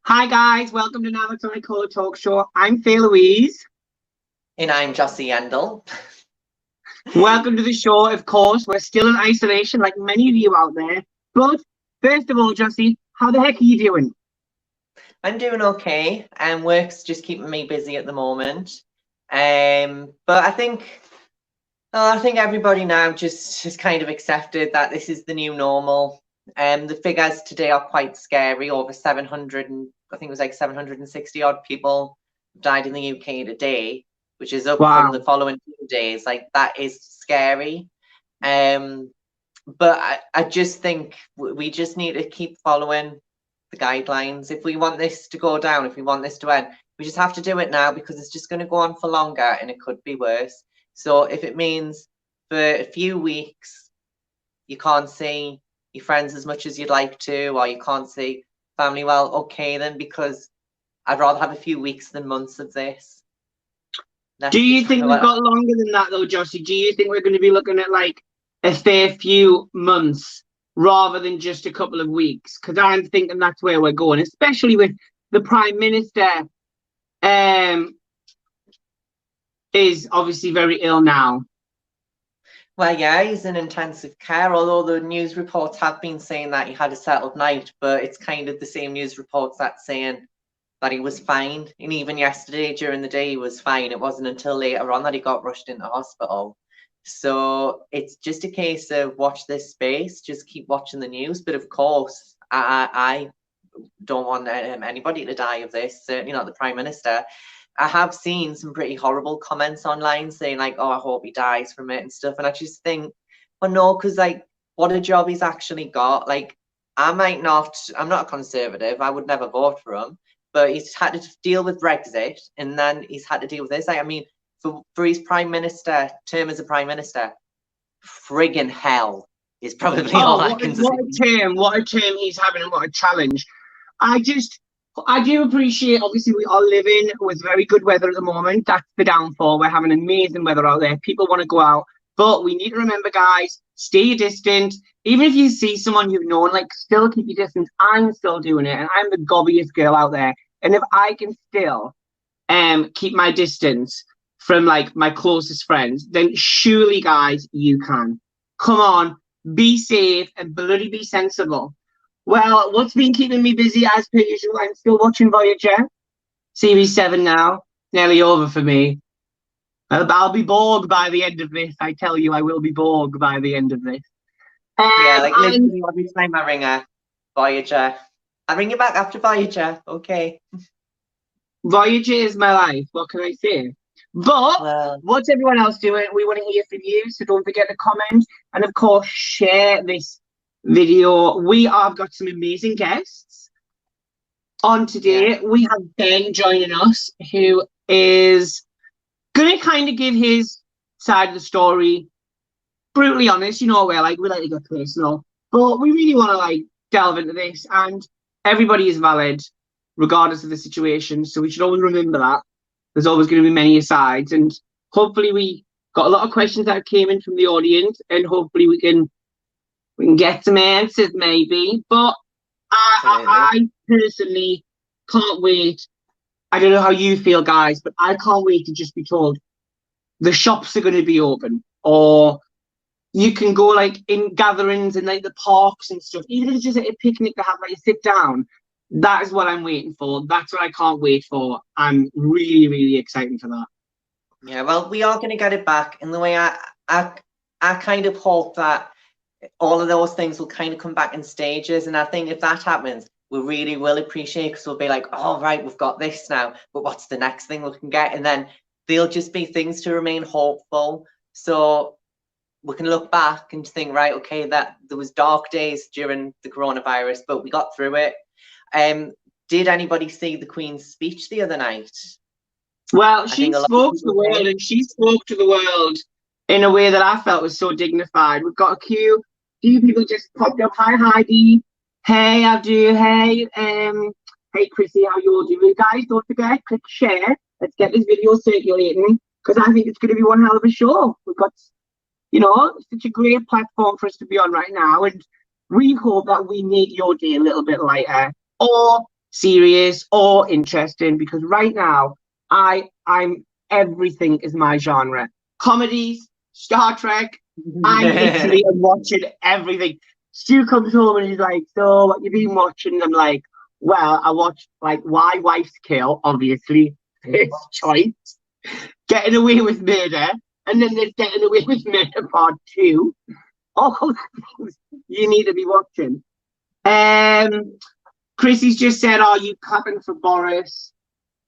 Hi guys, welcome to Navatori Colour Talk Show. I'm Faye Louise. And I'm Jossie Yandel. Welcome to the show. Of course, we're still in isolation like many of you out there. But first of all, Jossie, how the heck are you doing? I'm doing okay, and work's just keeping me busy at the moment. But I think everybody now just has kind of accepted that this is the new normal. The figures today are quite scary. Over 700, and I think it was like 760 odd people died in the UK today, which is up from the following 2 days. Like, that is scary. But I just think we just need to keep following the guidelines. If we want this to go down, if we want this to end, we just have to do it now, because it's just going to go on for longer and it could be worse. So if it means for a few weeks you can't see your friends as much as you'd like to, or you can't see family, well, okay then, because I'd rather have a few weeks than months of this. Do you think we've got longer than that though, Jossie? Do you think we're going to be looking at like a fair few months rather than just a couple of weeks? Because I'm thinking that's where we're going, especially with the Prime Minister is obviously very ill now. Well, yeah, he's in intensive care, although the news reports have been saying that he had a settled night, but it's kind of the same news reports that's saying that he was fine. And even yesterday during the day he was fine. It wasn't until later on that he got rushed into hospital. So it's just a case of watch this space, just keep watching the news. But of course, I don't want anybody to die of this, certainly not the Prime Minister. I have seen some pretty horrible comments online saying like, oh, I hope he dies from it and stuff. And I just think, well, no, because like, what a job he's actually got. Like, I'm not a conservative. I would never vote for him. But he's had to deal with Brexit, and then he's had to deal with this. Like, I mean, for his Prime Minister term as a Prime Minister, friggin' hell is probably all I can say. What a term he's having, and what a challenge. I do appreciate, obviously, we are living with very good weather at the moment. That's the downfall. We're having amazing weather out there. People want to go out. But we need to remember, guys, stay distant. Even if you see someone you've known, like, still keep your distance. I'm still doing it, and I'm the gobbiest girl out there. And if I can still keep my distance from, like, my closest friends, then surely, guys, you can. Come on, be safe and bloody be sensible. Well, what's been keeping me busy as per usual? I'm still watching Voyager. Series 7 now. Nearly over for me. I'll be Borg by the end of this. I tell you, I will be Borg by the end of this. Yeah, like literally every time I ring her, Voyager. I ring you back after Voyager. Okay. Voyager is my life. What can I say? But what's everyone else doing? We want to hear from you, so don't forget to comment and, of course, share this video. We have got some amazing guests on today. Yeah. We have Ben joining us, who is going to kind of give his side of the story. Brutally honest, you know, we like to get personal, but we really want to like delve into this, and everybody is valid regardless of the situation, so we should always remember that there's always going to be many sides. And hopefully we got a lot of questions that came in from the audience, and hopefully we can get some answers maybe. But I personally can't wait. I don't know how you feel, guys, but I can't wait to just be told the shops are going to be open, or you can go like in gatherings and like the parks and stuff, even if it's just a picnic to have like a sit down. That is what I'm waiting for. That's what I can't wait for. I'm really, really excited for that. Yeah, well, we are going to get it back. In the way I kind of hope that all of those things will kind of come back in stages. And I think if that happens, we really will appreciate it, because we'll be like, oh, right, we've got this now, but what's the next thing we can get? And then there'll just be things to remain hopeful. So we can look back and think, right, okay, that there was dark days during the coronavirus, but we got through it. Did anybody see the Queen's speech the other night? Well, she spoke to the world, and she spoke to the world in a way that I felt was so dignified. We've got a few people just popped up. Hi, Heidi. Hey, Abdu. Hey, hey, Chrissy, how you all doing? Guys, don't forget, click share. Let's get this video circulating, because I think it's going to be one hell of a show. We've got, you know, such a great platform for us to be on right now, and we hope that we make your day a little bit lighter, or serious or interesting, because right now I'm everything is my genre. Comedies, Star Trek. I literally am watching everything. Stu comes home and he's like, "So what you been watching?" And I'm like, "Well, I watched like Why Wives Kill, obviously, first choice. Getting Away with Murder, and then there's Getting Away with Murder Part 2. All things you need to be watching." Chrissy's just said, "Are you clapping for Boris?"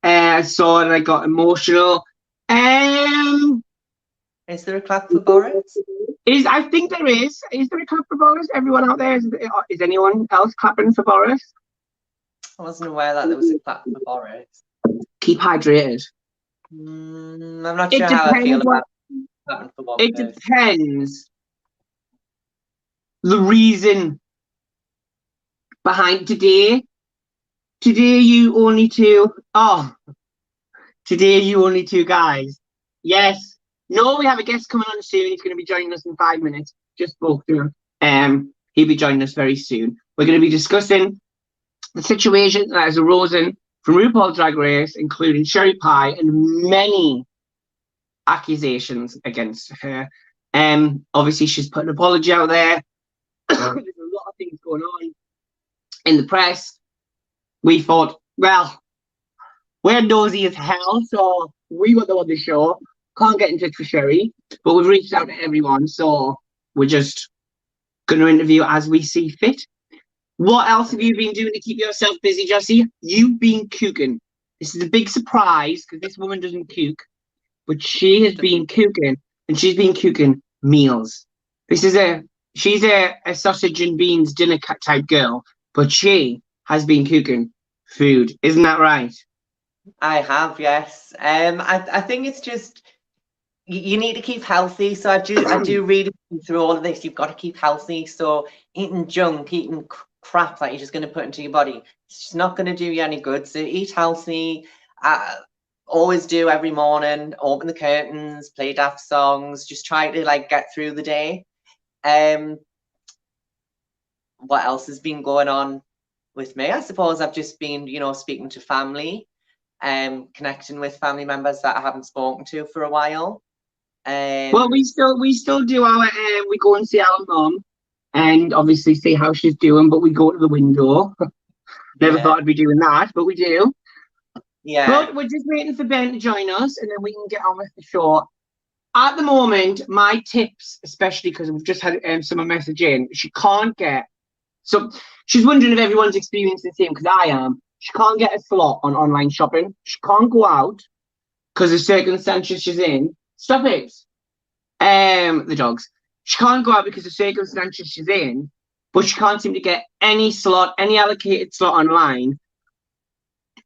I saw it and I got emotional. Is there a clap for Boris? I think there is. Is there a clap for Boris? Everyone out there, is anyone else clapping for Boris? I wasn't aware that there was a clap for Boris. Keep hydrated. I'm not sure how I feel about clapping for one person. It depends. The reason behind today you only two. Today you only two guys. Yes. No, we have a guest coming on soon. He's going to be joining us in 5 minutes. Just spoke to him. He'll be joining us very soon. We're going to be discussing the situation that has arisen from RuPaul's Drag Race, including Sherry Pie and many accusations against her. Obviously, she's put an apology out there. There's a lot of things going on in the press. We thought, well, we're nosy as hell, so we were on the show. Can't get in touch with Sherry, but we've reached out to everyone, so we're just going to interview as we see fit. What else have you been doing to keep yourself busy, Jessie? You've been cooking. This is a big surprise because this woman doesn't cook, but she has been cooking, and she's been cooking meals. She's a sausage and beans dinner type girl, but she has been cooking food. Isn't that right? I have, yes. I think it's just you need to keep healthy. So I do really through all of this. You've got to keep healthy. So eating junk, eating crap that you're just going to put into your body, it's just not going to do you any good. So eat healthy. Always do every morning. Open the curtains, play daft songs. Just try to like get through the day. What else has been going on with me? I suppose I've just been, speaking to family, connecting with family members that I haven't spoken to for a while. Well, we still do our we go and see our mum and obviously see how she's doing, but we go to the window. Never thought I'd be doing that, but we do. Yeah. But we're just waiting for Ben to join us and then we can get on with the show. At the moment, my tips, especially because we've just had someone message in, she can't get. So she's wondering if everyone's experiencing the same, because I am. She can't get a slot on online shopping. She can't go out because of circumstances she's in. Stop it. The dogs. She can't go out because of circumstances she's in, but she can't seem to get any allocated slot online.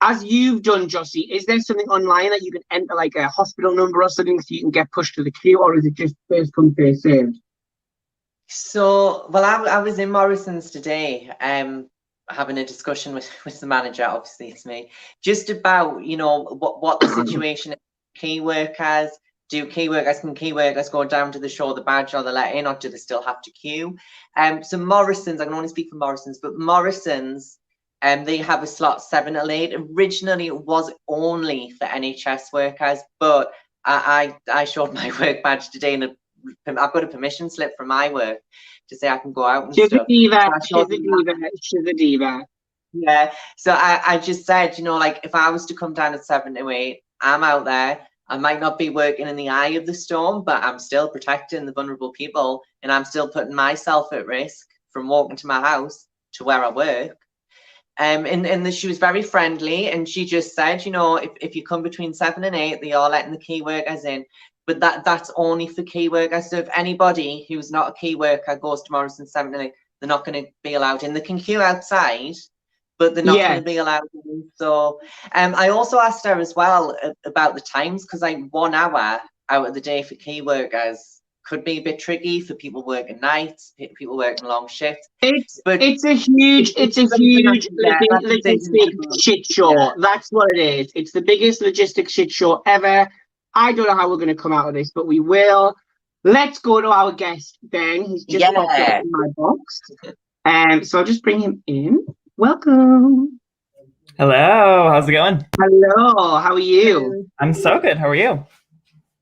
As you've done, Jossie, is there something online that you can enter, like a hospital number or something, so you can get pushed to the queue, or is it just first come, first served? So, well, I was in Morrison's today, having a discussion with the manager, obviously it's me, just about, what the situation is. Key workers, can key workers go down to the show the badge or the let in, or do they still have to queue? So Morrison's, I can only speak for Morrison's, but Morrison's, they have a slot 7 till 8. Originally, it was only for NHS workers, but I showed my work badge today, and I've got a permission slip from my work to say I can go out and stuff. She's a diva. Yeah. So I just said, like if I was to come down at 7 to 8, I'm out there. I might not be working in the eye of the storm, but I'm still protecting the vulnerable people, and I'm still putting myself at risk from walking to my house to where I work. And she was very friendly, and she just said, if you come between 7 and 8, they are letting the key workers in. But that's only for key workers. So if anybody who's not a key worker goes to Morrison 7 and 8, they're not going to be allowed in. They can queue outside, but they're not going to be allowed in. So I also asked her as well about the times, because like 1 hour out of the day for key workers could be a bit tricky for people working nights, people working long shifts. It's a huge logistic shit show. Yeah. That's what it is. It's the biggest logistic shit show ever. I don't know how we're going to come out of this, but we will. Let's go to our guest, Ben. He's just popped up in my box. So I'll just bring him in. Welcome. Hello, how's it going? Hello, how are you? I'm so good. How are you?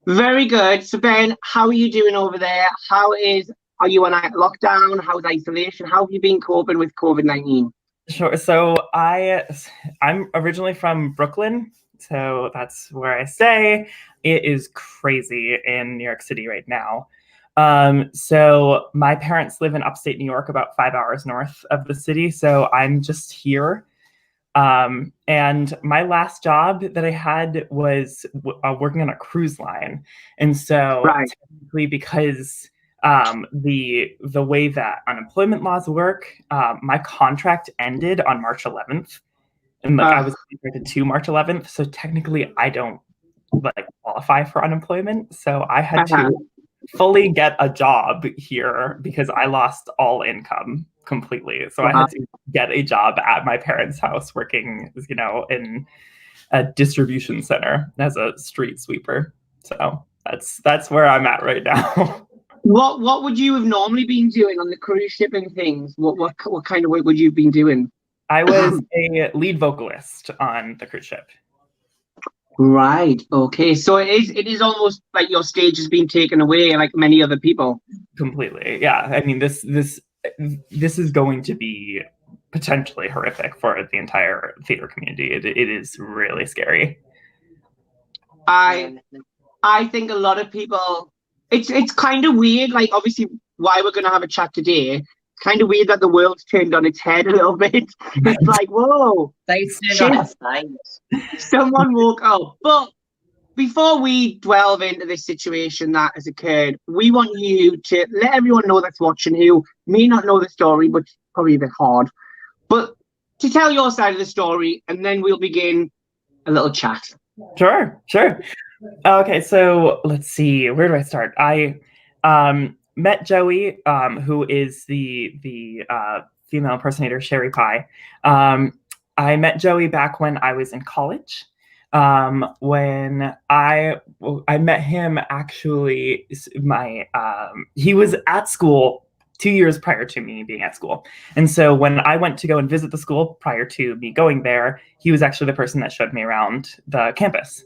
Very good. So Ben, how are you doing over there? Are you on a lockdown? How's isolation? How have you been coping with COVID-19? Sure. I'm originally from Brooklyn, so that's where I stay. It is crazy in New York City right now. So my parents live in upstate New York, about 5 hours north of the city. So I'm just here. And my last job that I had was working on a cruise line. And so Right. technically, because the way that unemployment laws work, my contract ended on March 11th, and like I Uh, was contracted to March 11th. So technically, I don't like qualify for unemployment. So I had uh-huh, to fully get a job here because I lost all income completely. So I uh-huh. had to get a job at my parents' house working, in a distribution center as a street sweeper. So that's where I'm at right now. What would you have normally been doing on the cruise ship and things? What kind of work would you have been doing? I was a lead vocalist on the cruise ship. Right. Okay. So it is almost like your stage has been taken away, like many other people. Completely. Yeah. I mean, this is going to be potentially horrific for the entire theater community. It is really scary. I I think a lot of people, it's kind of weird, like obviously why we're gonna have a chat today. Kind of weird that the world's turned on its head a little bit. It's like, whoa, They shit, turn on someone woke up. But before we delve into this situation that has occurred, we want you to let everyone know that's watching who may not know the story, but it's probably a bit hard. But to tell your side of the story, and then we'll begin a little chat. Sure, sure. Okay, so let's see. Where do I start? I met Joey, who is the female impersonator Sherry Pie. I met Joey back when I was in college. When I met him, actually, he was at school 2 years prior to me being at school. And so when I went to go and visit the school prior to me going there, he was actually the person that showed me around the campus.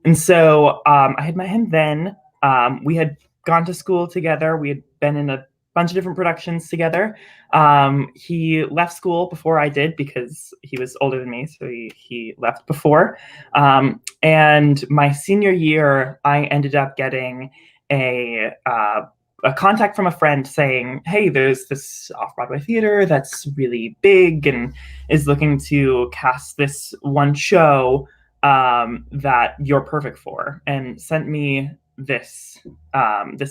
And so I had met him then. We had gone to school together. We had been in a bunch of different productions together. He left school before I did because he was older than me, so he left before. And my senior year, I ended up getting a contact from a friend saying, "Hey, there's this off-Broadway theater that's really big and is looking to cast this one show that you're perfect for," and sent me this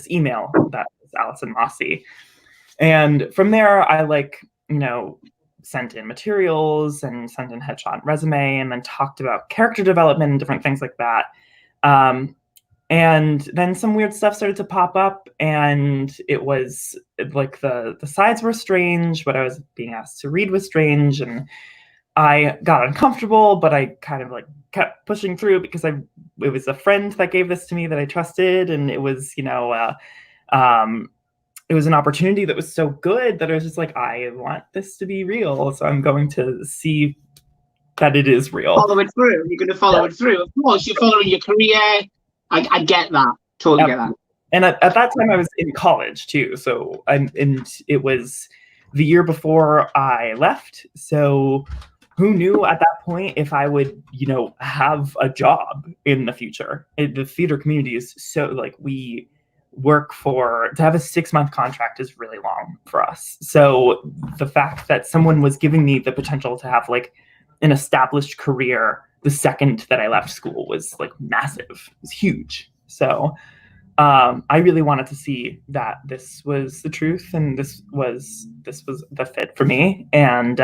email that was Allison Mossy. And from there, I sent in materials and sent in headshot and resume, and then talked about character development and different things like that. And then some weird stuff started to pop up, and it was like the sides were strange. What I was being asked to read was strange, and I got uncomfortable, but I kind of kept pushing through because it was a friend that gave this to me that I trusted, and it was it was an opportunity that was so good that I was just like, I want this to be real, so I'm going to see that it is real. Follow it through. You're going to follow it through. Of course, you're following your career. I get that. Totally get that. And at that time, I was in college too. So and it was the year before I left. So who knew at that point if I would, have a job in the future? The theater community is so we work to have a 6-month contract is really long for us. So the fact that someone was giving me the potential to have an established career the second that I left school was massive. It was huge. So I really wanted to see that this was the truth and this was the fit for me. And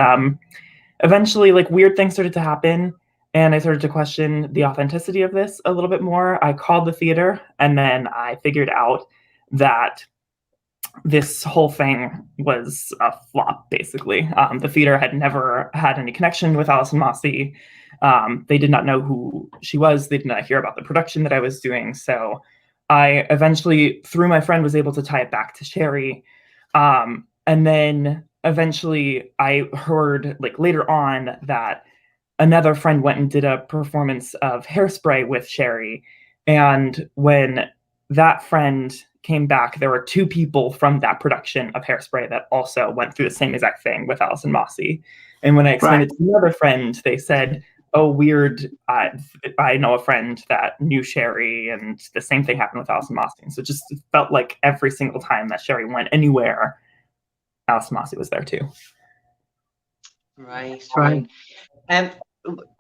eventually weird things started to happen, and I started to question the authenticity of this a little bit more. I called the theater, and then I figured out that this whole thing was a flop, basically. The theater had never had any connection with Allison Mossy. They did not know who she was. They did not hear about the production that I was doing. So I eventually, through my friend, was able to tie it back to Sherry. And then eventually I heard later on that another friend went and did a performance of Hairspray with Sherry. And when that friend came back, there were 2 people from that production of Hairspray that also went through the same exact thing with Alison Mossy. And when I explained it to another friend, they said, oh, weird, I know a friend that knew Sherry, and the same thing happened with Alison Mossy. And so it just felt like every single time that Sherry went anywhere, Alison Mossy was there too. Right.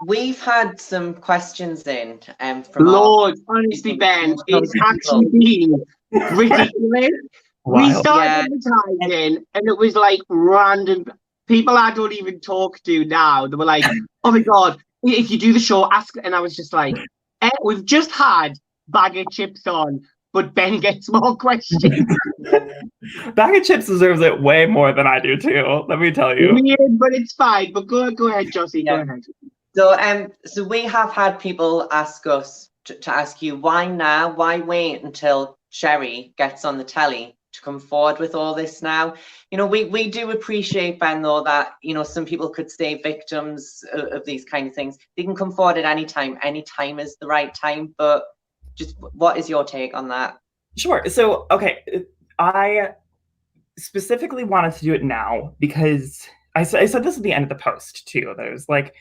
We've had some questions in from Lord, honestly, Ben, it's actually been ridiculous. We started advertising, and it was like random people I don't even talk to now. They were like, oh my God, if you do the show, ask. And I was just like, we've just had Bag of Chips on, but Ben gets more questions. Bag of Chips deserves it way more than I do too, let me tell you. Weird, but it's fine. But go ahead, Josie, go ahead. So we have had people ask us to ask you, why now? Why wait until Sherry gets on the telly to come forward with all this now? You know, we do appreciate, Ben, though, that, you know, some people could stay victims of these kind of things. They can come forward at any time. Any time is the right time. But just what is your take on that? Sure. So, okay, I specifically wanted to do it now because I said this at the end of the post too. That it was like,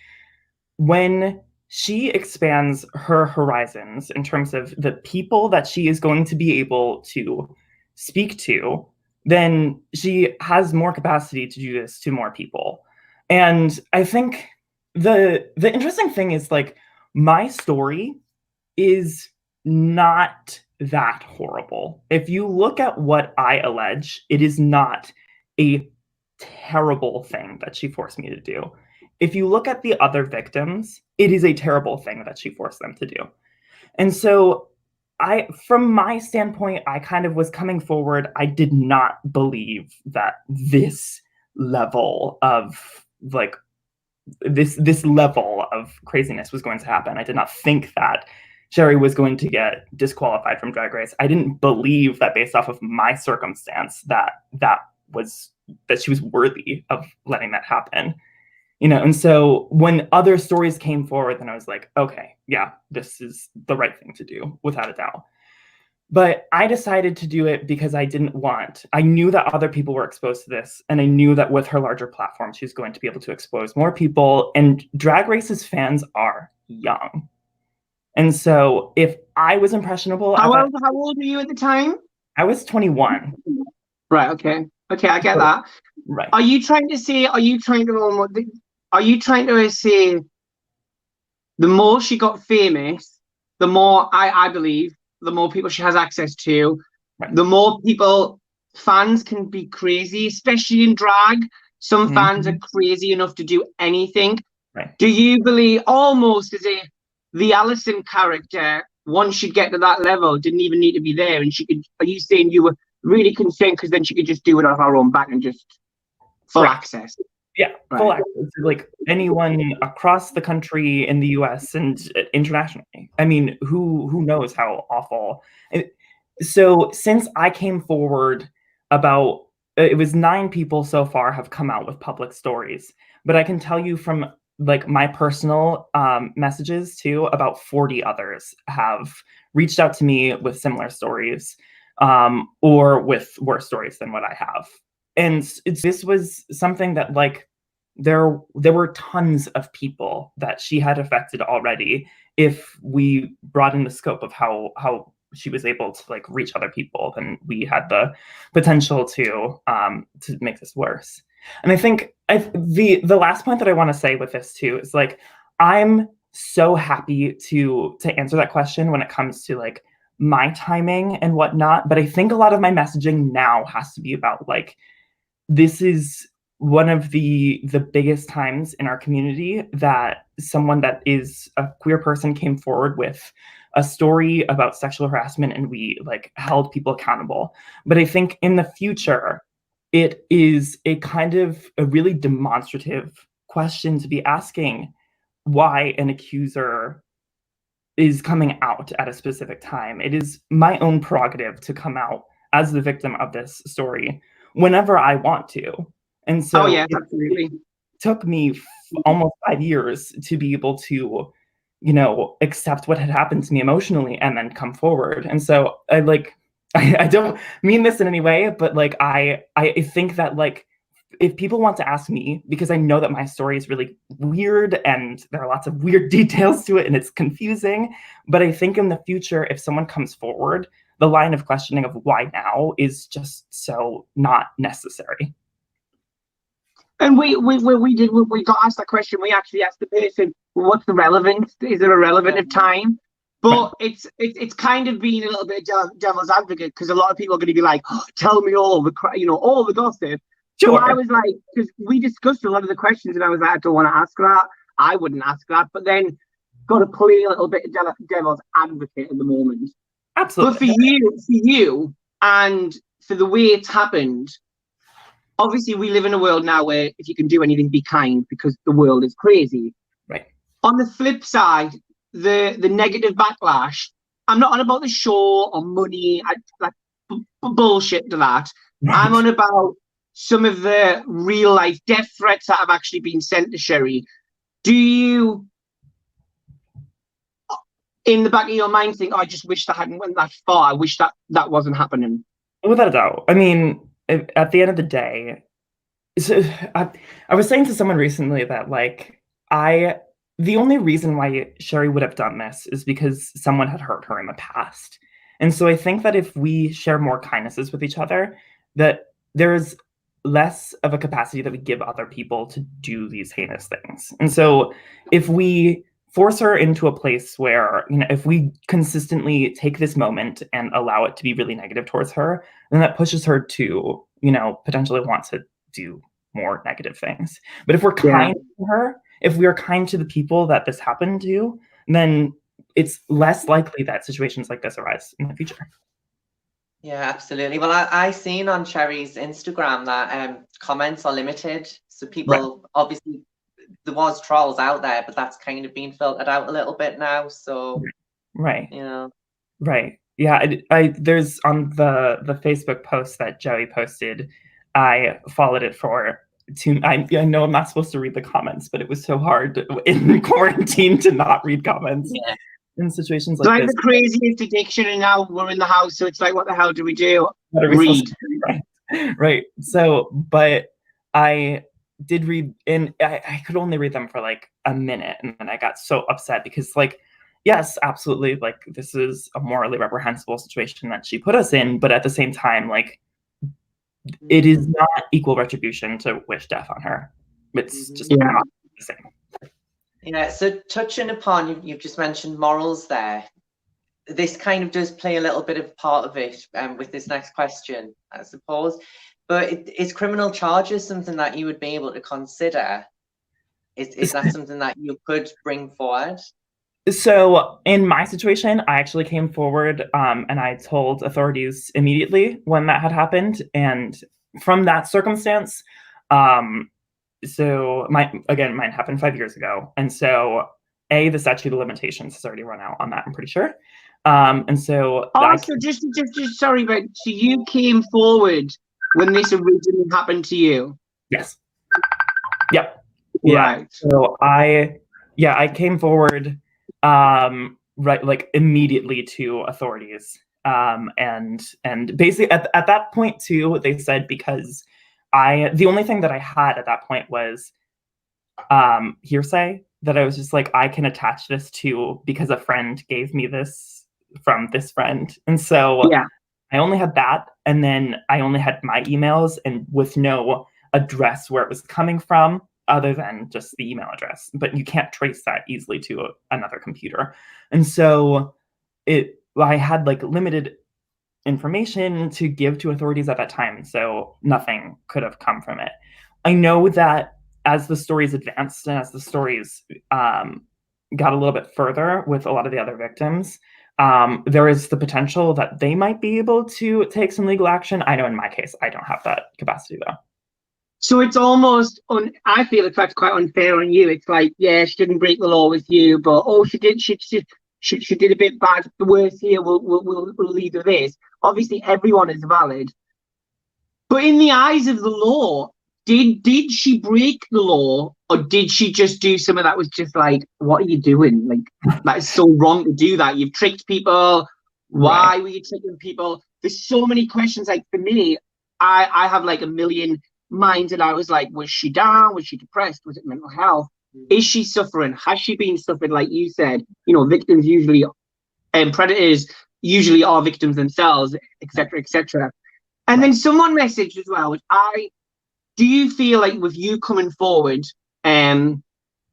when she expands her horizons in terms of the people that she is going to be able to speak to, then she has more capacity to do this to more people. And I think the interesting thing is, like, my story is not that horrible. If you look at what I allege, it is not a terrible thing that she forced me to do. If you look at the other victims, it is a terrible thing that she forced them to do. And so from my standpoint, I kind of was coming forward. I did not believe that this level of, like, this level of craziness was going to happen. I did not think that Sherry was going to get disqualified from Drag Race. I didn't believe that, based off of my circumstance, that she was worthy of letting that happen. You know, and so when other stories came forward, then I was like, okay, yeah, this is the right thing to do, without a doubt. But I decided to do it because I knew that other people were exposed to this, and I knew that with her larger platform, she's going to be able to expose more people, and Drag Race's fans are young. And so if I was impressionable... How old were you at the time? I was 21. Right, okay, I get that. Right. Are you trying to say the more she got famous, the more, I believe, the more people she has access to, right, the more fans can be crazy, especially in drag. Some fans are crazy enough to do anything. Right. Do you believe, almost as if the Alison character, once she get to that level, didn't even need to be there, and are you saying you were really concerned because then she could just do it off her own back and just full access? Yeah, full access. Like anyone across the country, in the US and internationally. I mean, who knows how awful. So since I came forward, it was 9 people so far have come out with public stories. But I can tell you from, like, my personal messages too, about 40 others have reached out to me with similar stories, or with worse stories than what I have. And this was something that, like, there were tons of people that she had affected already, if we brought in the scope of how she was able to, like, reach other people, then we had the potential to make this worse. And I think the last point that I want to say with this too is, like, I'm so happy to answer that question when it comes to, like, my timing and whatnot. But I think a lot of my messaging now has to be about, like, this is one of the biggest times in our community that someone that is a queer person came forward with a story about sexual harassment, and we, like, held people accountable. But I think in the future, it is a kind of a really demonstrative question to be asking, why an accuser is coming out at a specific time. It is my own prerogative to come out as the victim of this story whenever I want to. And so absolutely. It took me almost 5 years to be able to, accept what had happened to me emotionally and then come forward. And so I don't mean this in any way, but I think that if people want to ask me, because I know that my story is really weird and there are lots of weird details to it and it's confusing, but I think in the future, if someone comes forward, the line of questioning of why now is just so not necessary. And we got asked that question. We actually asked the person, what's the relevance? Is there a relevant of time? But it's kind of being a little bit devil's advocate, because a lot of people are going to be like, oh, tell me all the gossip. Sure. So I was like, because we discussed a lot of the questions, and I was like, I don't want to ask that. I wouldn't ask that. But then got to play a little bit of devil's advocate at the moment. Absolutely. But for you, and for the way it's happened, obviously we live in a world now where if you can do anything, be kind, because the world is crazy. Right. On the flip side, the negative backlash, I'm not on about the show or money, bullshit to that. Right. I'm on about some of the real life death threats that have actually been sent to Sherry. Do you, in the back of your mind, think, oh, I just wish that hadn't went that far? I wish that wasn't happening. Without a doubt. I mean, at the end of the day, so I was saying to someone recently that the only reason why Sherry would have done this is because someone had hurt her in the past. And so I think that if we share more kindnesses with each other, that there's less of a capacity that we give other people to do these heinous things. And so if we force her into a place where, if we consistently take this moment and allow it to be really negative towards her, then that pushes her to, potentially want to do more negative things. But if we're kind to her, if we are kind to the people that this happened to, then it's less likely that situations like this arise in the future. Yeah, absolutely. Well, I seen on Sherry's Instagram that comments are limited. So people, obviously, there was trolls out there, but that's kind of been filtered out a little bit now. So, right. Right. Yeah. There's on the Facebook post that Joey posted, I followed it for I know I'm not supposed to read the comments, but it was so hard in quarantine to not read comments in situations like this. The craziest addiction, and now we're in the house, so it's like, what the hell do we do? What are we read. Right. So, but I did read, and I could only read them for a minute, and then I got so upset because yes, absolutely, this is a morally reprehensible situation that she put us in, but at the same time, it is not equal retribution to wish death on her. It's just not the same. Yeah, so touching upon, you've just mentioned morals there. This kind of does play a little bit of part of it with this next question, I suppose. But is criminal charges something that you would be able to consider? Is that something that you could bring forward? So in my situation, I actually came forward and I told authorities immediately when that had happened. And from that circumstance, so mine happened 5 years ago. And so the statute of limitations has already run out on that, I'm pretty sure. And so also just sorry, but so you came forward when this originally happened to you? Yes. Yep. Yeah. Right. So I came forward immediately to authorities. And basically at that point too, they said, because the only thing that I had at that point was hearsay, that I was just I can attach this to because a friend gave me this from this friend. And so I only had that, and then I only had my emails and with no address where it was coming from other than just the email address, but you can't trace that easily to another computer. And so I had limited information to give to authorities at that time. So nothing could have come from it. I know that as the stories advanced and as the stories got a little bit further with a lot of the other victims, there is the potential that they might be able to take some legal action. I know in my case, I don't have that capacity though. So it's almost, I feel that's quite unfair on you. It's she didn't break the law with you, but she did a bit bad. The worst here, we'll leave with this. Obviously, everyone is valid. But in the eyes of the law, did she break the law, or did she just do something that was just like, what are you doing? Like, that is so wrong to do that. You've tricked people. Why were you tricking people? There's so many questions. Like, for me, I have like a million minds, and I was like, was she down? Was she depressed? Was it mental health? Is she suffering? Has she been suffering? Like you said, you know, victims usually, and predators usually are victims themselves, etc., etc. And then someone messaged as well, which do you feel like with you coming forward, a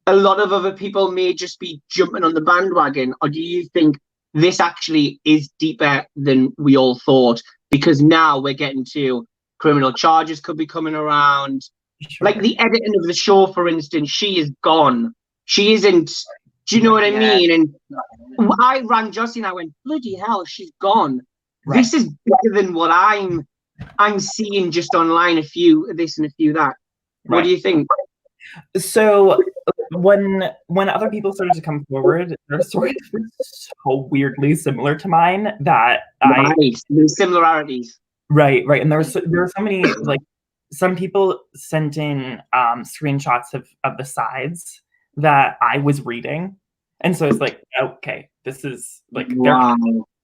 lot of other people may just be jumping on the bandwagon, or do you think this actually is deeper than we all thought? Because now we're getting to criminal charges could be coming around. Sure. Like the editing of the show, for instance, she is gone. She isn't. Do you know what I mean? And I rang Jossie and I went, bloody hell, she's gone. Right. This is bigger than what I'm seeing just online, a few this and a few that. What do you think? So when other people started to come forward, their stories were so weirdly similar to mine that there's similarities. Right. And there were so many, like, some people sent in screenshots of the sides that I was reading, and so it's like, okay, this is like,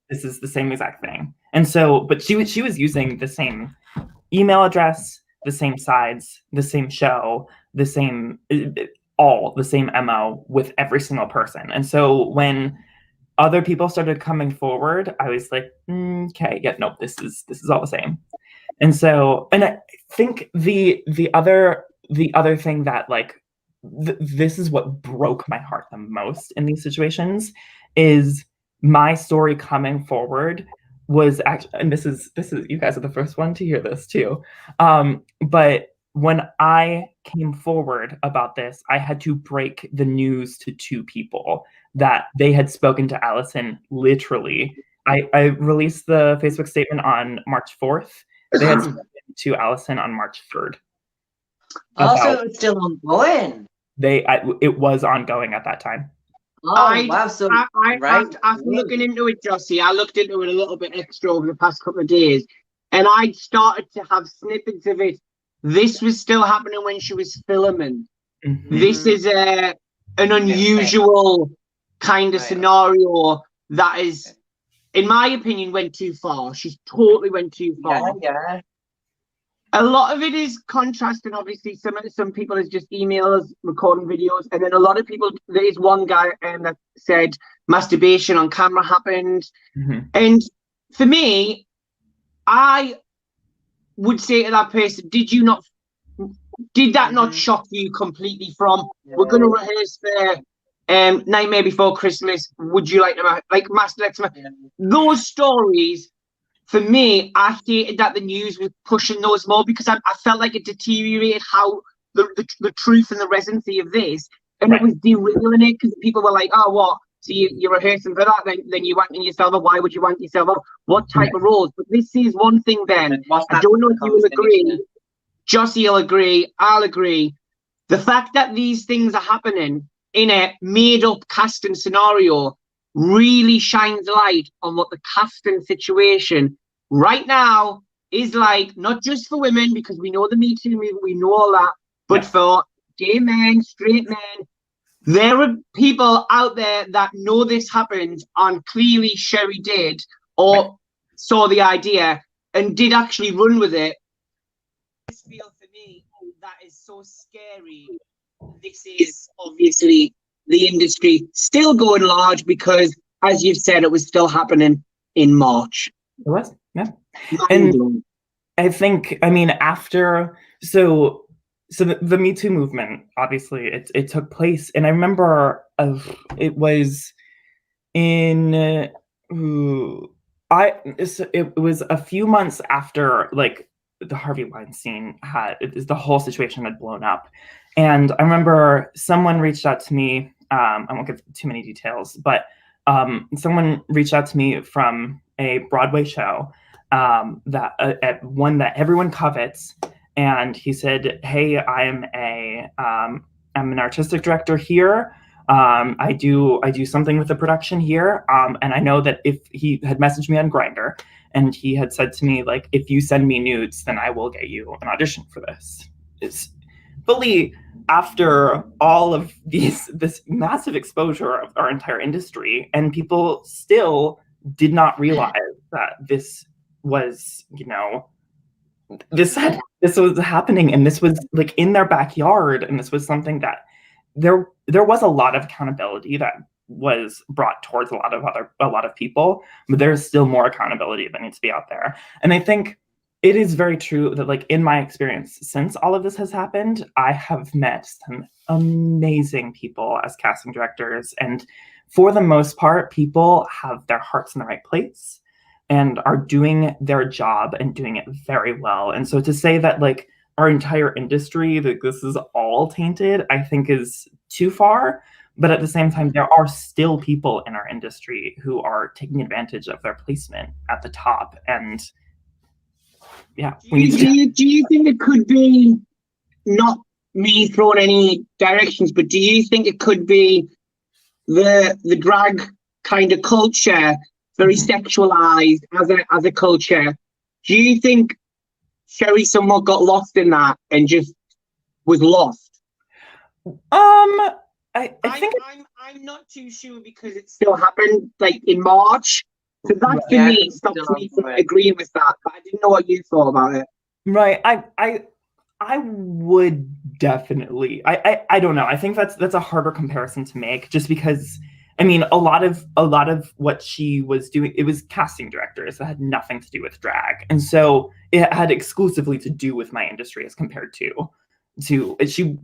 this is the same exact thing. And so, but she was using the same email address, the same sides, the same show, the same MO with every single person. And so when other people started coming forward, I was like, okay, yeah, no, this is all the same. And so, and I think the other thing that, like, this is what broke my heart the most in these situations is my story coming forward was actually, and this is you guys are the first one to hear this too. But when I came forward about this, I had to break the news to two people that they had spoken to Allison literally. I released the Facebook statement on March 4th. They had spoken to Allison on March 3rd. Also, it's still ongoing. It was ongoing at that time. Oh, wow. So, after looking into it, Jossie, I looked into it a little bit extra over the past couple of days, and I started to have snippets of it. This was still happening when she was filming. Mm-hmm. This is an unusual kind of scenario that is, in my opinion, went too far. She totally went too far. Yeah. A lot of it is contrasting. Obviously, some people is just emailers recording videos, and then a lot of people. There is one guy that said masturbation on camera happened, and for me, I would say to that person, did that not shock you completely? From we're going to rehearse for Nightmare Before Christmas. Would you like to masturbate? Those stories. For me, I hated that the news was pushing those more because I felt like it deteriorated how the truth and the residency of this, and it was derailing it because people were like, "Oh, what? So you're rehearsing for that? Then you wanking yourself up? Why would you wank yourself up? What type of roles?" But this is one thing. Ben, I don't know if you will agree. Jossie will agree. I'll agree. The fact that these things are happening in a made-up casting scenario really shines light on what the casting situation right now is like, not just for women, because we know the Me Too movement, we know all that, but for gay men, straight men. There are people out there that know this happens, and clearly Sherry did, or saw the idea and did actually run with it. This feel for me, that is so scary. This is obviously the industry still going large because, as you've said, it was still happening in March. It was, yeah. And I think, I mean, after, so the Me Too movement, obviously, it took place, and I remember it was in, it was a few months after, like, the Harvey Weinstein the whole situation had blown up, and I remember someone reached out to me. I won't give too many details, but someone reached out to me from a Broadway show at one that everyone covets, and he said, "Hey, I'm an artistic director here. I do something with the production here, and I know that if he had messaged me on Grindr, and he had said to me, like, if you send me nudes, then I will get you an audition for this." fully after all of this massive exposure of our entire industry, and people still did not realize that this was, this was happening, and this was like in their backyard, and this was something that there was a lot of accountability that was brought towards a lot of people, but there's still more accountability that needs to be out there. And I think it is very true that, like, in my experience, since all of this has happened, I have met some amazing people as casting directors, and for the most part, people have their hearts in the right place and are doing their job and doing it very well. And so to say that, like, our entire industry, that this is all tainted, I think is too far. But at the same time, there are still people in our industry who are taking advantage of their placement at the top. And yeah. Do you think it could be, not me throwing any directions, but do you think it could be the drag kind of culture, very sexualized as a culture? Do you think Sherry somewhat got lost in that and just was lost? I think I'm not too sure, because it still happened like in March. So that for me stops me from agreeing with that. But I didn't know what you thought about it. Right. I would definitely. I don't know. I think that's a harder comparison to make, just because, I mean, a lot of what she was doing, it was casting directors that had nothing to do with drag, and so it had exclusively to do with my industry as compared to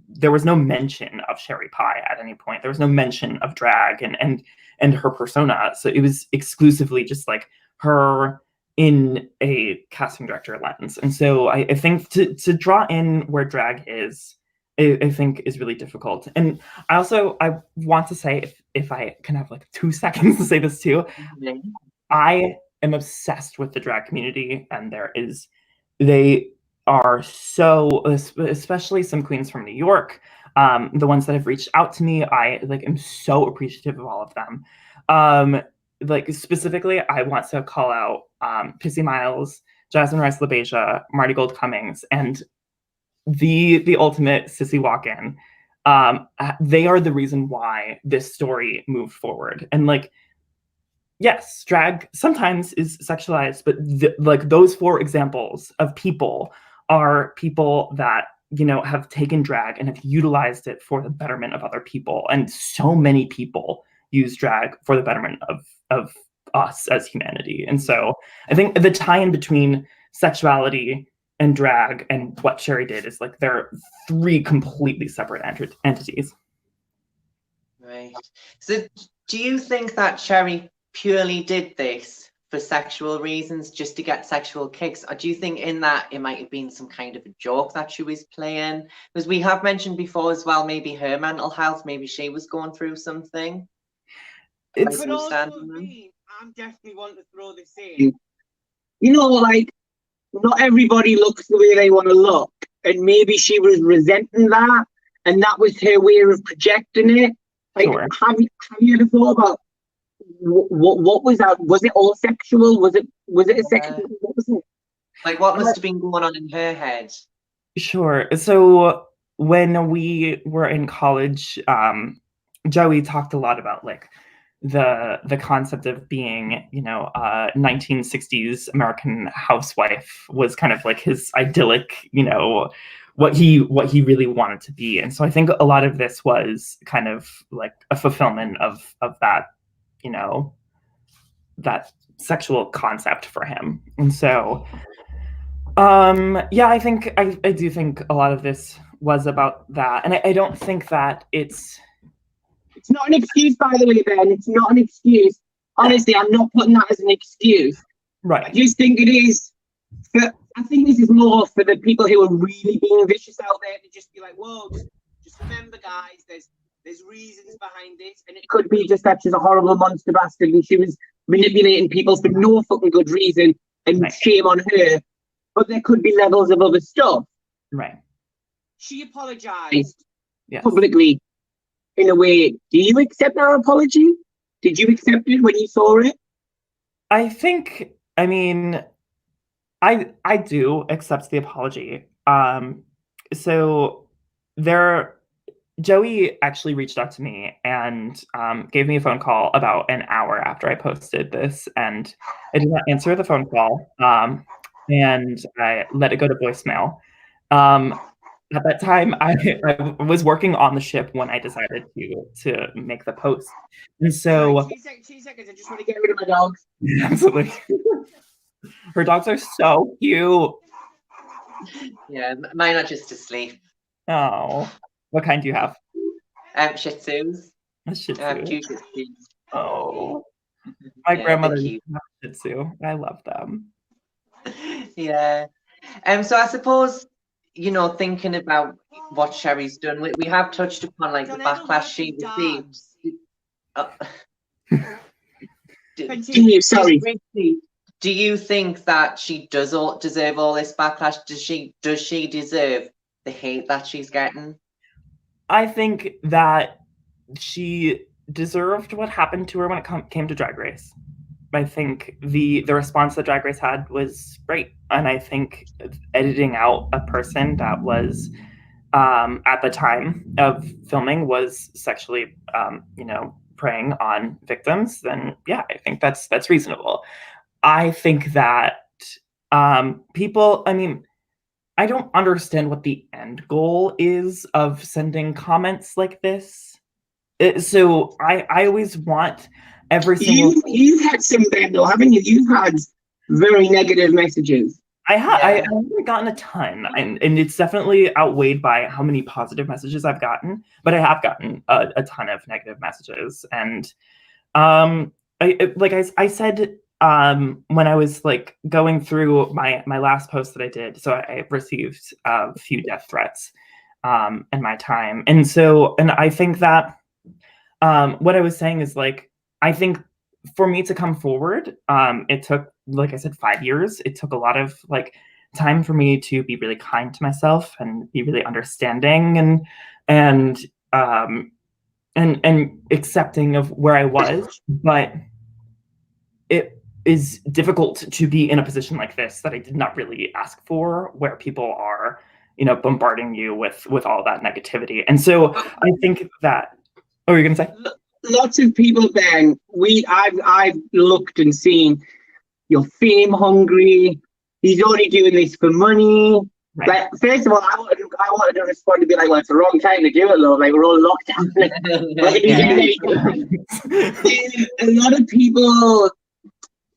there was no mention of Sherry Pie at any point. There was no mention of drag and her persona. So it was exclusively just like her in a casting director lens. And so I think to draw in where drag is, I think is really difficult. And I want to say, if I can have like 2 seconds to say this too, I am obsessed with the drag community, and they are so, especially some queens from New York, the ones that have reached out to me, I am so appreciative of all of them. Like, specifically, I want to call out Pissy Miles, Jasmine Rice LaBeija, Marty Gold Cummings, and the ultimate Sissy Walken. They are the reason why this story moved forward. And like, yes, drag sometimes is sexualized, but those 4 examples of people are people that, have taken drag and have utilized it for the betterment of other people. And so many people use drag for the betterment of us as humanity. And so I think the tie-in between sexuality and drag and what Sherry did is like, they're 3 completely separate entities. Right. So do you think that Sherry purely did this for sexual reasons, just to get sexual kicks? Or do you think in that it might have been some kind of a joke that she was playing? Because we have mentioned before as well, maybe her mental health, maybe she was going through something. It could also be, I'm definitely wanting to throw this in. Like, not everybody looks the way they want to look, and maybe she was resenting that, and that was her way of projecting it. Like, sure. Have you ever thought about what was that? Was it all sexual? Was it a sexual? What was it? Like, what must have been going on in her head? Sure. So when we were in college, Joey talked a lot about like the concept of being, 1960s American housewife was kind of like his idyllic, what he really wanted to be. And so I think a lot of this was kind of like a fulfillment of that, that sexual concept for him. And so I think I do think a lot of this was about that. And I don't think that it's not an excuse, by the way, Ben. It's not an excuse. Honestly, I'm not putting that as an excuse. Right. I just think it is. I think this is more for the people who are really being vicious out there, to just be like, whoa, just remember, guys, there's reasons behind this. And it could be just that she's a horrible monster bastard and she was manipulating people for no fucking good reason, and right. Shame on her. But there could be levels of other stuff. Right. She apologized publicly. In a way, do you accept our apology? Did you accept it when you saw it? I do accept the apology. so Joey actually reached out to me and gave me a phone call about an hour after I posted this, and I did not answer the phone call, and I let it go to voicemail. At that time, I was working on the ship when I decided to make the post, and so 2 seconds. I just want to get rid of my dogs. Absolutely, her dogs are so cute. Yeah, mine are just asleep. Oh, what kind do you have? Shih Tzus. Shih Tzu. I have 2 Shih Tzus. Oh, my grandmother used to have Shih Tzu. I love them. Yeah. So I suppose, thinking about what Sherry's done, we have touched upon like the backlash she received. Continue, sorry. Do you think that she does deserve all this backlash? Does she deserve the hate that she's getting? I think that she deserved what happened to her when it came to Drag Race. I think the response that Drag Race had was great, and I think editing out a person that was at the time of filming was sexually preying on victims, then yeah, I think that's reasonable. I think that people, I mean, I don't understand what the end goal is of sending comments like this. So I always want every single. You've had some, Ben, though, haven't you? You've had very negative messages. I have. Yeah. I haven't gotten a ton, and it's definitely outweighed by how many positive messages I've gotten. But I have gotten a ton of negative messages, and I said when I was like going through my last post that I did, so I received a few death threats in my time, and I think that what I was saying is like I think for me to come forward, it took, like I said, 5 years. It took a lot of like time for me to be really kind to myself and be really understanding and accepting of where I was. But it is difficult to be in a position like this that I did not really ask for, where people are, bombarding you with all that negativity. And so I think that. Oh, you're gonna say? Lots of people, Ben. I've looked and seen you're fame hungry. He's only doing this for money. Right. Like, first of all, I wanted to respond to be like, well, it's the wrong time to do it, though. Like, we're all locked down. A lot of people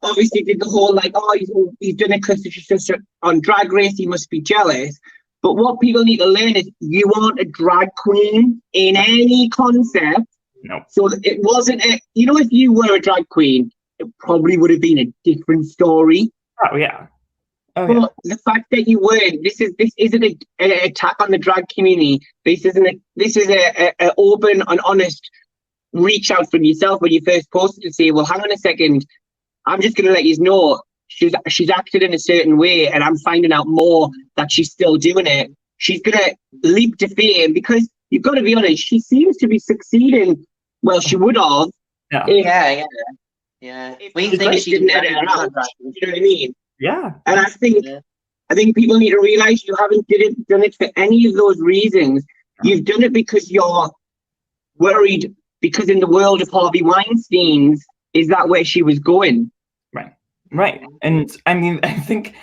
obviously did the whole like, oh, he's done it because it's just on Drag Race. He must be jealous. But what people need to learn is you aren't a drag queen in any concept. No. So it wasn't if you were a drag queen, it probably would have been a different story. Oh yeah. But the fact that you weren't, this isn't an attack on the drag community. This is a open and honest reach out from yourself when you first posted to say, well, hang on a second, I'm just gonna let you know she's acted in a certain way, and I'm finding out more that she's still doing it. She's gonna leap to fame because you've got to be honest, she seems to be succeeding. Well, she would have. Yeah. We think she didn't edit her out. You know what I mean? Yeah. And I think people need to realize you haven't done it for any of those reasons. You've done it because you're worried, because in the world of Harvey Weinstein's, is that where she was going? Right. And I mean, I think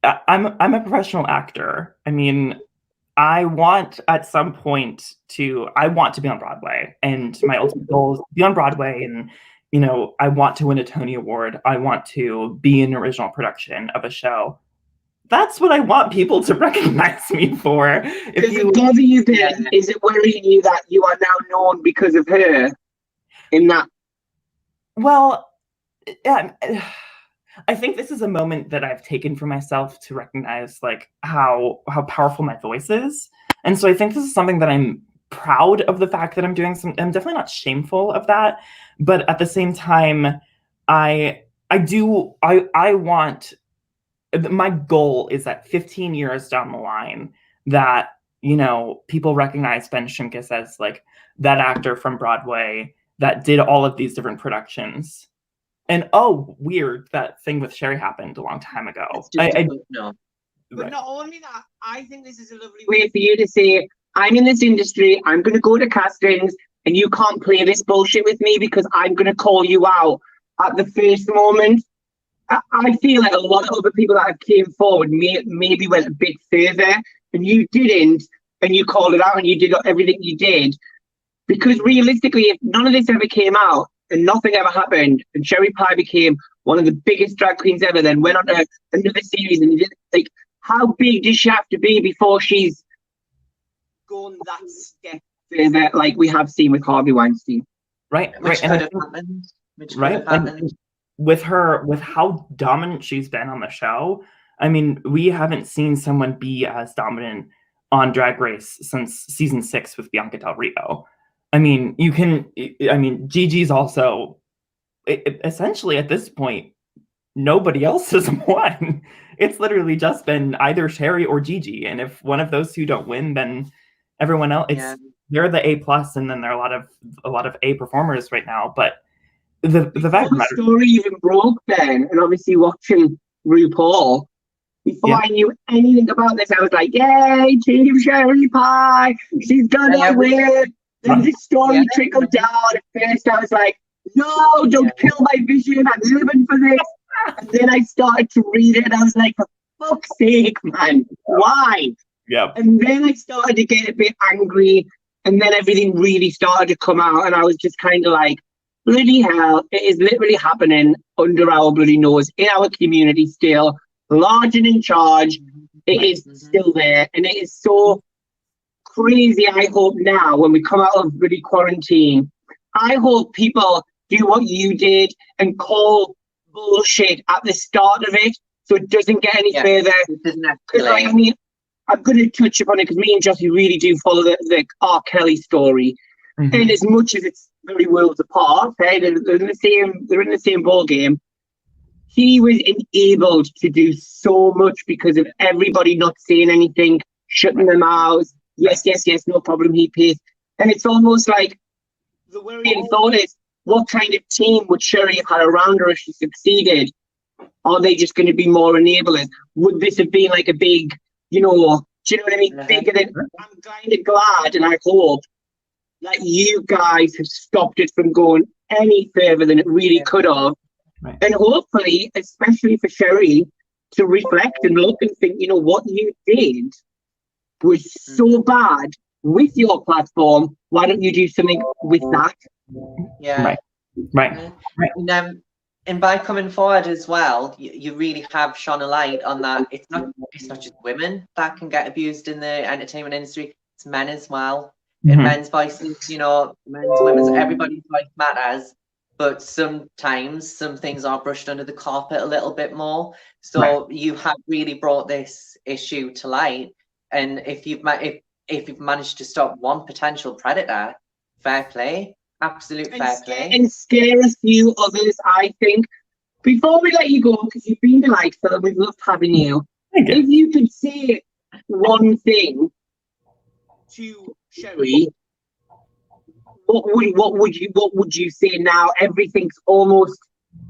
I'm a professional actor. I mean, I want at some point to be on Broadway, and my ultimate goal is to be on Broadway, and I want to win a Tony Award. I want to be an original production of a show. That's what I want people to recognize me for. Does it bother you then? Is it worrying you that you are now known because of her in that? Well, I think this is a moment that I've taken for myself to recognize like how powerful my voice is. And so I think this is something that I'm proud of, the fact that I'm doing. I'm definitely not shameful of that, but at the same time, I want, my goal is that 15 years down the line that, people recognize Ben Shimkus as like that actor from Broadway that did all of these different productions. And weird, that thing with Sherry happened a long time ago. But not only that, I think this is a lovely way for you to say, I'm in this industry, I'm going to go to castings, and you can't play this bullshit with me because I'm going to call you out at the first moment. I feel like a lot of other people that have came forward maybe went a bit further, and you didn't, and you called it out, and you did everything you did. Because realistically, if none of this ever came out, and nothing ever happened, and Sherry Pie became one of the biggest drag queens ever, then went on to another series, and did, like, how big does she have to be before she's gone that step further, like we have seen with Harvey Weinstein? Right, Which right. could have happened. And with how dominant she's been on the show, I mean, we haven't seen someone be as dominant on Drag Race since season 6 with Bianca Del Rio. I mean, Gigi's also, essentially at this point, nobody else has won. It's literally just been either Sherry or Gigi, and if one of those two don't win, then everyone else. They're the A+, and then there are a lot of A performers right now. But the fact of the matter, story even broke then, and obviously watching RuPaul. Before I knew anything about this, I was like, "Yay, Team Sherry Pie! She's gonna win!" Then the story trickled down. At first, I was like, "No, don't kill my vision! I'm living for this." And then I started to read it, and I was like, "For fuck's sake, man, why?" Yeah. And then I started to get a bit angry, and then everything really started to come out, and I was just kind of like, "Bloody hell! It is literally happening under our bloody nose in our community still." Large and in charge, it is still there, and it is so crazy. I hope now, when we come out of bloody quarantine, I hope people do what you did and call bullshit at the start of it, so it doesn't get any further. Because I mean, I'm going to touch upon it because me and Jossie really do follow the R. Kelly story, and as much as it's very worlds apart, they're in the same ball game. He was enabled to do so much because of everybody not saying anything, shutting their mouths. Yes, no problem, he pays. And it's almost like the worrying thought is, what kind of team would Sherry have had around her if she succeeded? Are they just going to be more enablers? Would this have been like a big, do you know what I mean? Bigger than, I'm kind of glad, and I hope that you guys have stopped it from going any further than it really could have. Right. And hopefully, especially for Sherry, to reflect and look and think, what you did was so bad with your platform. Why don't you do something with that? Yeah. Right. And by coming forward as well, you really have shone a light on that. It's not just women that can get abused in the entertainment industry. It's men as well. And men's voices, men's, women's, everybody's voice matters. But sometimes some things are brushed under the carpet a little bit more. So you have really brought this issue to light. And if you've managed to stop one potential predator, fair play, absolute fair play. And scare a few others, I think. Before we let you go, because you've been delightful and we've loved having you, if you could say one thing to Sherry, what would you say now? Everything's almost,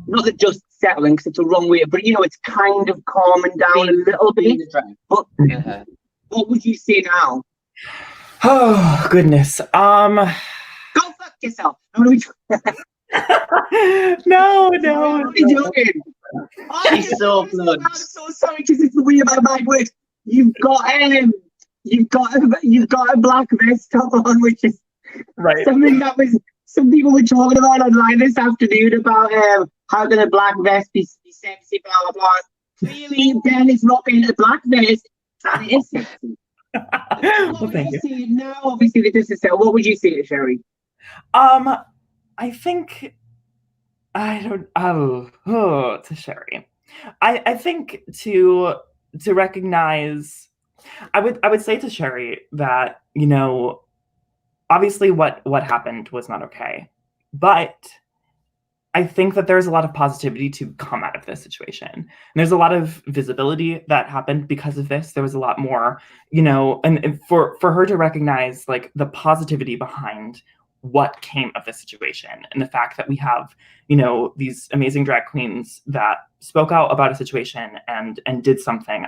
not that just settling because it's a wrong way, but it's kind of calming down a little bit. But what would you say now? Oh goodness. Go fuck yourself. No. I'm joking. She's so blood. I'm so sorry because it's the way my mind works. You've got a black vest top on, which is something that some people were talking about online this afternoon about how can a black vest be sexy, blah blah blah. Clearly, Ben is rocking a black vest and it is sexy. What would you say now? Obviously, this is what would you say to Sherry? I think to Sherry. I think to recognize, I would say to Sherry that, obviously what happened was not okay, but I think that there's a lot of positivity to come out of this situation. And there's a lot of visibility that happened because of this. There was a lot more, and for her to recognize like the positivity behind what came of this situation and the fact that we have, these amazing drag queens that spoke out about a situation and did something.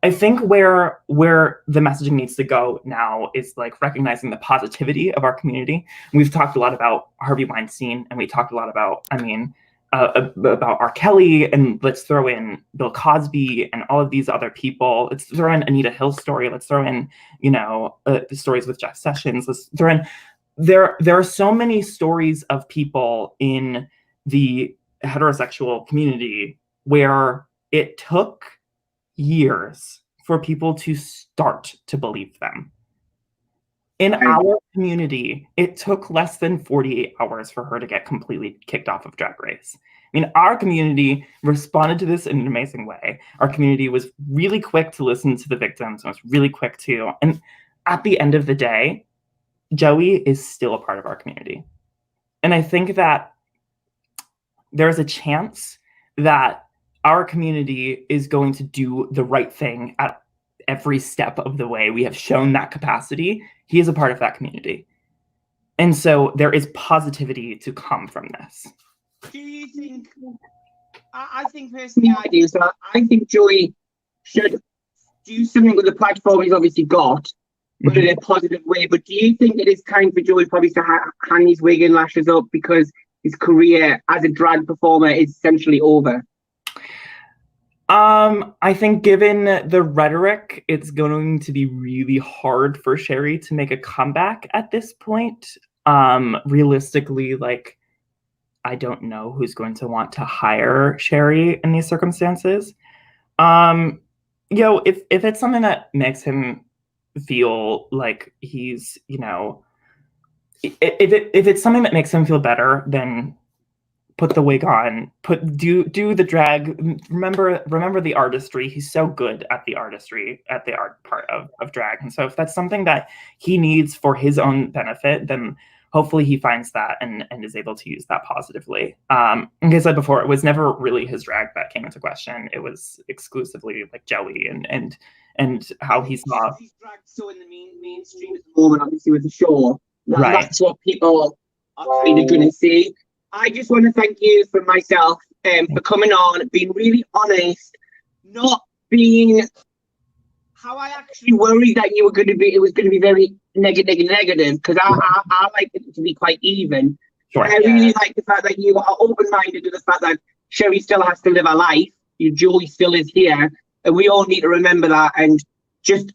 I think where the messaging needs to go now is like recognizing the positivity of our community. We've talked a lot about Harvey Weinstein, and we talked a lot about, about R. Kelly, and let's throw in Bill Cosby and all of these other people. Let's throw in Anita Hill's story. Let's throw in, the stories with Jeff Sessions. Let's throw in, there are so many stories of people in the heterosexual community where it took years for people to start to believe them. In our community, it took less than 48 hours for her to get completely kicked off of Drag Race. I mean, our community responded to this in an amazing way. Our community was really quick to listen to the victims, and was really quick to, and at the end of the day, Joey is still a part of our community. And I think that there's a chance that our community is going to do the right thing at every step of the way. We have shown that capacity. He is a part of that community. And so there is positivity to come from this. Do you think, I think personally I do, so I think Joey should do something with the platform he's obviously got, but in a positive way. But do you think it is time for Joey probably to hang his wig and lashes up because his career as a drag performer is essentially over? I think given the rhetoric, it's going to be really hard for Sherry to make a comeback at this point. Realistically, like, I don't know who's going to want to hire Sherry in these circumstances. If it's something that makes him feel like he's, if it's something that makes him feel better, then put the wig on, do the drag. Remember the artistry. He's so good at the artistry, at the art part of drag. And so if that's something that he needs for his own benefit, then hopefully he finds that and is able to use that positively. Like I said before, it was never really his drag that came into question. It was exclusively like Joey and how he saw. He's dragged so in the mainstream at the moment, obviously with the show. Right. That's what people are kind of going to see. I just want to thank you for myself for coming on, being really honest, not being how I actually worried that you were going to be. It was going to be very negative, because I like it to be quite even. Sure. I really like the fact that you are open-minded to the fact that Sherry still has to live her life. Joey still is here, and we all need to remember that. And just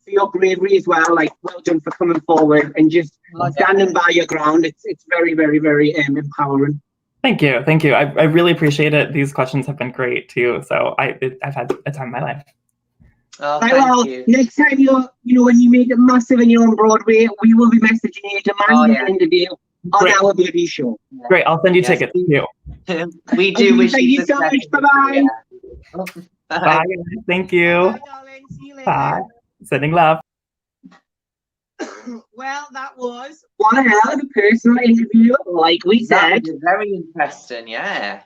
for your bravery as well, like, well done for coming forward and just standing by your ground. It's very, very, very empowering. Thank you. I really appreciate it. These questions have been great too. So I've had a time in my life. Oh, thank you. Next time when you make it massive and you're on Broadway, we will be messaging you demanding an interview on our bloody show. Great. I'll send you tickets too. We do wish thank you so much. Bye-bye. Bye. Thank you. Bye, darling. See you later. Bye. Sending love. Well, that was one hell of a personal interview, like we said. Very interesting, yeah.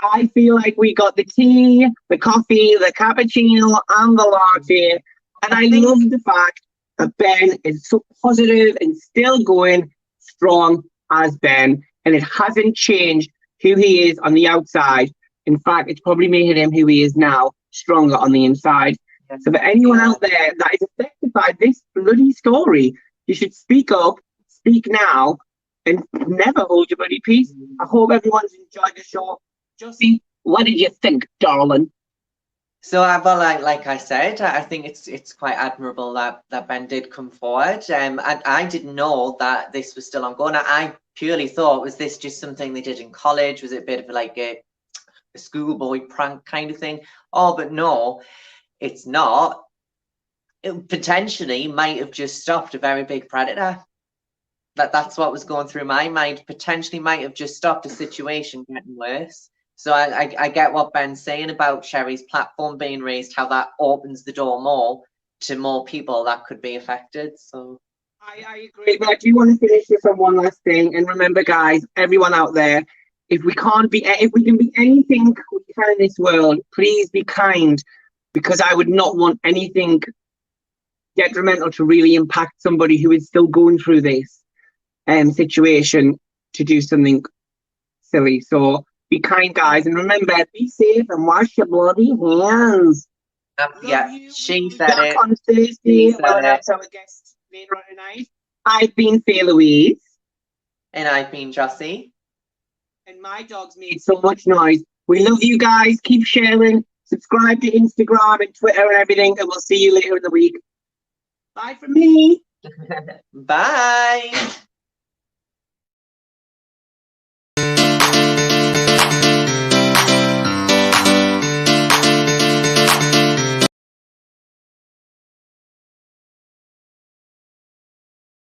I feel like we got the tea, the coffee, the cappuccino, and the latte. And I love the fact that Ben is so positive and still going strong as Ben. And it hasn't changed who he is on the outside. In fact, it's probably made him who he is now, stronger on the inside. So for anyone out there that is affected by this bloody story, you should speak up, speak now, and never hold your bloody peace. I hope everyone's enjoyed the show. Josie, what did you think, darling? So, like I said, I think it's quite admirable that Ben did come forward. I didn't know that this was still ongoing. I purely thought, was this just something they did in college? Was it a bit of like a schoolboy prank kind of thing? Oh, but no. It's not. It potentially might have just stopped a very big predator. That's what was going through my mind. Potentially might have just stopped a situation getting worse. So I get what Ben's saying about Sherry's platform being raised, how that opens the door more to more people that could be affected. So I agree, but I do want to finish this on one last thing. And remember, guys, everyone out there, if we can be anything we can in this world, please be kind. Because I would not want anything detrimental to really impact somebody who is still going through this situation to do something silly. So be kind, guys, and remember, be safe and wash your bloody hands. Yeah, she said it. On Thursday, we'll announce our guest later on tonight. I've been Faye Louise. And I've been Jossie. And my dog's made so much noise. We love you guys. Keep sharing. Subscribe to Instagram and Twitter and everything. And we'll see you later in the week. Bye from me. Bye.